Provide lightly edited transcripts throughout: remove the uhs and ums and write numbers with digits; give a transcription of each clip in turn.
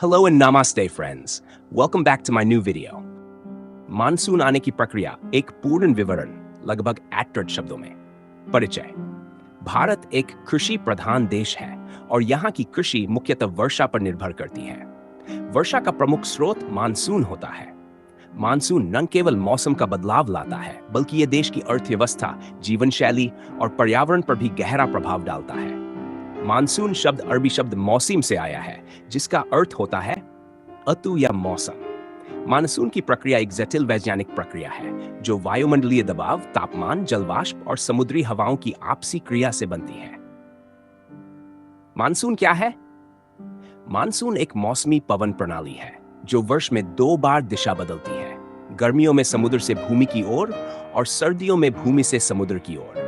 Hello and namaste friends. Welcome back to my new video. Monsoon आने की प्रक्रिया एक पूर्ण विवरण लगभग 8 शब्दों में। परिचय। भारत एक कृषि प्रधान देश है और यहाँ की कृषि मुख्यतः वर्षा पर निर्भर करती है। वर्षा का प्रमुख स्रोत मानसून होता है। मानसून न केवल मौसम का बदलाव लाता है बल्कि यह देश की अर्थव्यवस्था, जीवन शैली और पर्यावरण पर भी गहरा प्रभाव डालता है। मानसून शब्द अरबी शब्द मौसिम से आया है जिसका अर्थ होता है ऋतु या मौसम। मानसून की प्रक्रिया एक जटिल वैज्ञानिक प्रक्रिया है जो वायुमंडलीय दबाव, तापमान, जलवाष्प और समुद्री हवाओं की आपसी क्रिया से बनती है। मानसून क्या है? मानसून एक मौसमी पवन प्रणाली है जो वर्ष में 2 बार दिशा बदलती है, गर्मियों में समुद्र से भूमि की ओर और सर्दियों में भूमि से समुद्र की ओर।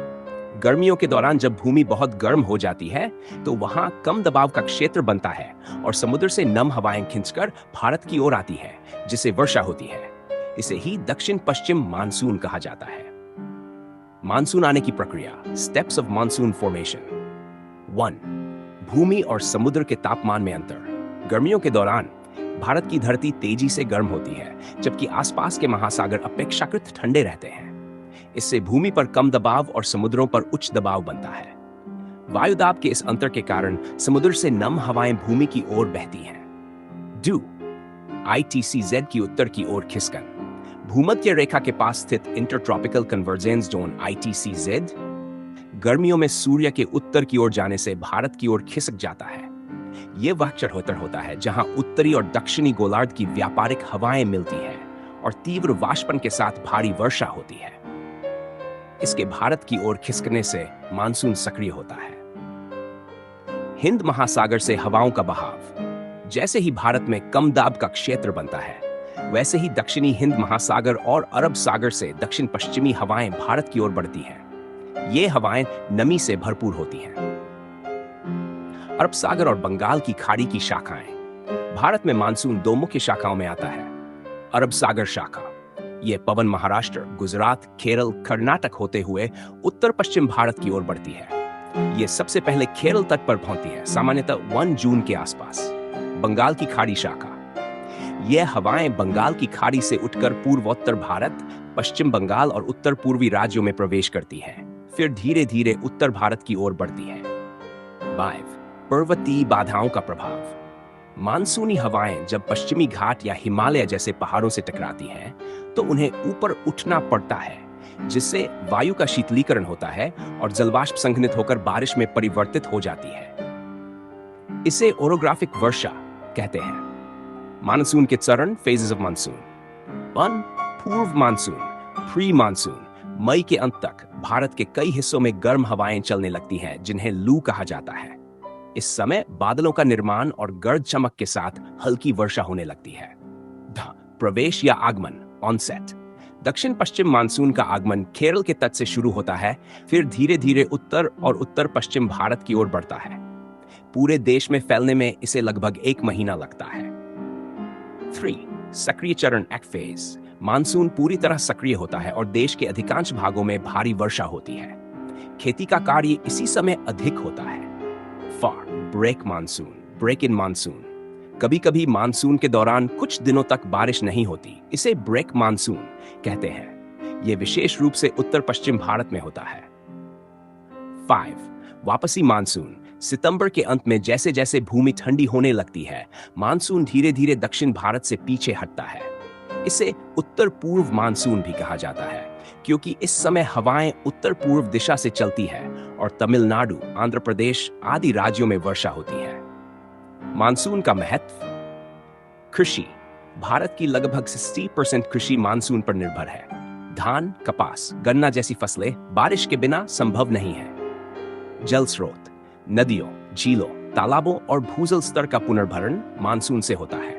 गर्मियों के दौरान जब भूमि बहुत गर्म हो जाती है तो वहां कम दबाव का क्षेत्र बनता है और समुद्र से नम हवाएं खींचकर भारत की ओर आती है जिसे वर्षा होती है। इसे ही दक्षिण पश्चिम मानसून कहा जाता है। मानसून आने की प्रक्रिया, स्टेप्स ऑफ मानसून फॉर्मेशन। 1. भूमि और समुद्र के तापमान में अंतर। गर्मियों के दौरान भारत की धरती तेजी से गर्म होती है जबकि आसपास के महासागर अपेक्षाकृत ठंडे रहते हैं। इससे भूमि पर कम दबाव और समुद्रों पर उच्च दबाव बनता है। वायुदाब के इस अंतर के कारण समुद्र से नम हवाएं भूमि की ओर बहती हैं। 2. ITCZ की उत्तर की ओर खिसकन। भूमध्य रेखा के पास स्थित इंटरट्रॉपिकल कन्वर्जेंस जोन ITCZ गर्मियों में सूर्य के उत्तर की ओर जाने से भारत की ओर खिसक जाता है। यह वह क्षेत्र होता है जहां उत्तरी और दक्षिणी गोलार्ध की व्यापारिक हवाएं मिलती हैं और तीव्र वाष्पन के साथ भारी वर्षा होती है। इसके भारत की ओर खिसकने से मानसून सक्रिय होता है। हिंद महासागर से हवाओं का बहाव। जैसे ही भारत में कम दाब का क्षेत्र बनता है वैसे ही दक्षिणी हिंद महासागर और अरब सागर से दक्षिण पश्चिमी हवाएं भारत की ओर बढ़ती हैं। ये हवाएं नमी से भरपूर होती हैं। अरब सागर और बंगाल की खाड़ी की शाखाएं। भारत में मानसून 2 मुख्य शाखाओं में आता है। अरब सागर शाखा, ये पवन महाराष्ट्र, गुजरात, केरल, कर्नाटक होते हुए उत्तर पश्चिम भारत की ओर बढ़ती है। ये सबसे पहले केरल तट पर पहुंचती है, सामान्यतः 1 जून के आसपास। बंगाल की खाड़ी शाखा, यह हवाएं बंगाल की खाड़ी से उठकर पूर्वोत्तर भारत, पश्चिम बंगाल और उत्तर पूर्वी राज्यों में प्रवेश करती है, फिर धीरे धीरे उत्तर भारत की ओर बढ़ती है। 5. पर्वतीय बाधाओं का प्रभाव। मानसूनी हवाएं जब पश्चिमी घाट या हिमालय जैसे पहाड़ों से टकराती हैं तो उन्हें ऊपर उठना पड़ता है जिससे वायु का शीतलीकरण होता है और जलवाष्प संघनित होकर बारिश में परिवर्तित हो जाती है। इसे ओरोग्राफिक वर्षा कहते हैं। मानसून के चरण, फेजेस ऑफ मानसून। 1. पूर्व मानसून, प्री मानसून। मई के अंत तक भारत के कई हिस्सों में गर्म हवाएं चलने लगती हैं जिन्हें लू कहा जाता है। इस समय बादलों का निर्माण और गर्द चमक के साथ हल्की वर्षा होने लगती है। प्रवेश या आगमन, ऑनसेट। दक्षिण पश्चिम मानसून का आगमन केरल के तट से शुरू होता है, फिर धीरे धीरे उत्तर और उत्तर पश्चिम भारत की ओर बढ़ता है। पूरे देश में फैलने में इसे लगभग 1 महीना लगता है। 3. सक्रिय चरण, एक्ट फेज। मानसून पूरी तरह सक्रिय होता है और देश के अधिकांश भागों में भारी वर्षा होती है। खेती का कार्य इसी समय अधिक होता है। 4. Break monsoon, break in monsoon. कभी कभी मानसून के दौरान कुछ दिनों तक बारिश नहीं होती, इसे ब्रेक मानसून कहते हैं। यह विशेष रूप से उत्तर पश्चिम भारत में होता है। 5. वापसी मानसून। सितंबर के अंत में जैसे जैसे भूमि ठंडी होने लगती है मानसून धीरे धीरे दक्षिण भारत से पीछे हटता है। इसे उत्तर पूर्व मानसून भी कहा जाता है क्योंकि इस समय हवाएं उत्तर पूर्व दिशा से चलती है और तमिलनाडु, आंध्र प्रदेश आदि राज्यों में वर्षा होती है। मानसून का महत्व। कृषि। भारत की लगभग 60% कृषि मानसून पर निर्भर है। धान, कपास, गन्ना जैसी फसलें बारिश के बिना संभव नहीं है। जल स्रोत। नदियों, झीलों, तालाबों और भूजल स्तर का पुनर्भरण मानसून से होता है।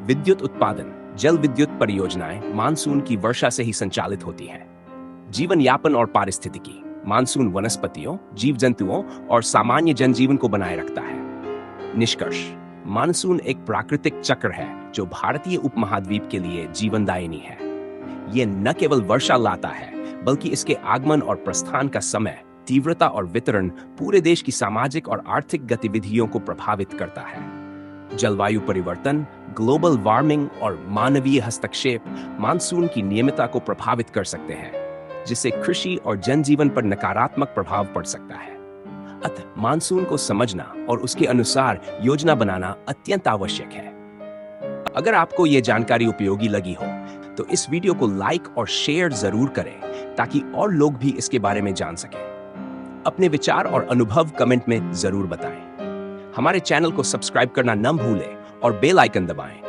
विद्युत उत्पादन। जल विद्युत परियोजनाएं मानसून की वर्षा से ही संचालित होती है। जीवन यापन और पारिस्थितिकी। मानसून वनस्पतियों, जीव जंतुओं और सामान्य जनजीवन को बनाए रखता है। निष्कर्ष, मानसून एक प्राकृतिक चक्र है जो भारतीय उपमहाद्वीप के लिए जीवनदायिनी है। यह न केवल वर्षा लाता है बल्कि इसके आगमन और प्रस्थान का समय, तीव्रता और वितरण पूरे देश की सामाजिक और आर्थिक गतिविधियों को प्रभावित करता है। जलवायु परिवर्तन, ग्लोबल वार्मिंग और मानवीय हस्तक्षेप मानसून की नियमितता को प्रभावित कर सकते हैं, जिससे कृषि और जनजीवन पर नकारात्मक प्रभाव पड़ सकता है। अतः मानसून को समझना और उसके अनुसार योजना बनाना अत्यंत आवश्यक है। अगर आपको यह जानकारी उपयोगी लगी हो तो इस वीडियो को लाइक और शेयर जरूर करें ताकि और लोग भी इसके बारे में जान सकें। अपने विचार और अनुभव कमेंट में जरूर बताएं। हमारे चैनल को सब्सक्राइब करना न भूलें और बेल आइकन दबाएं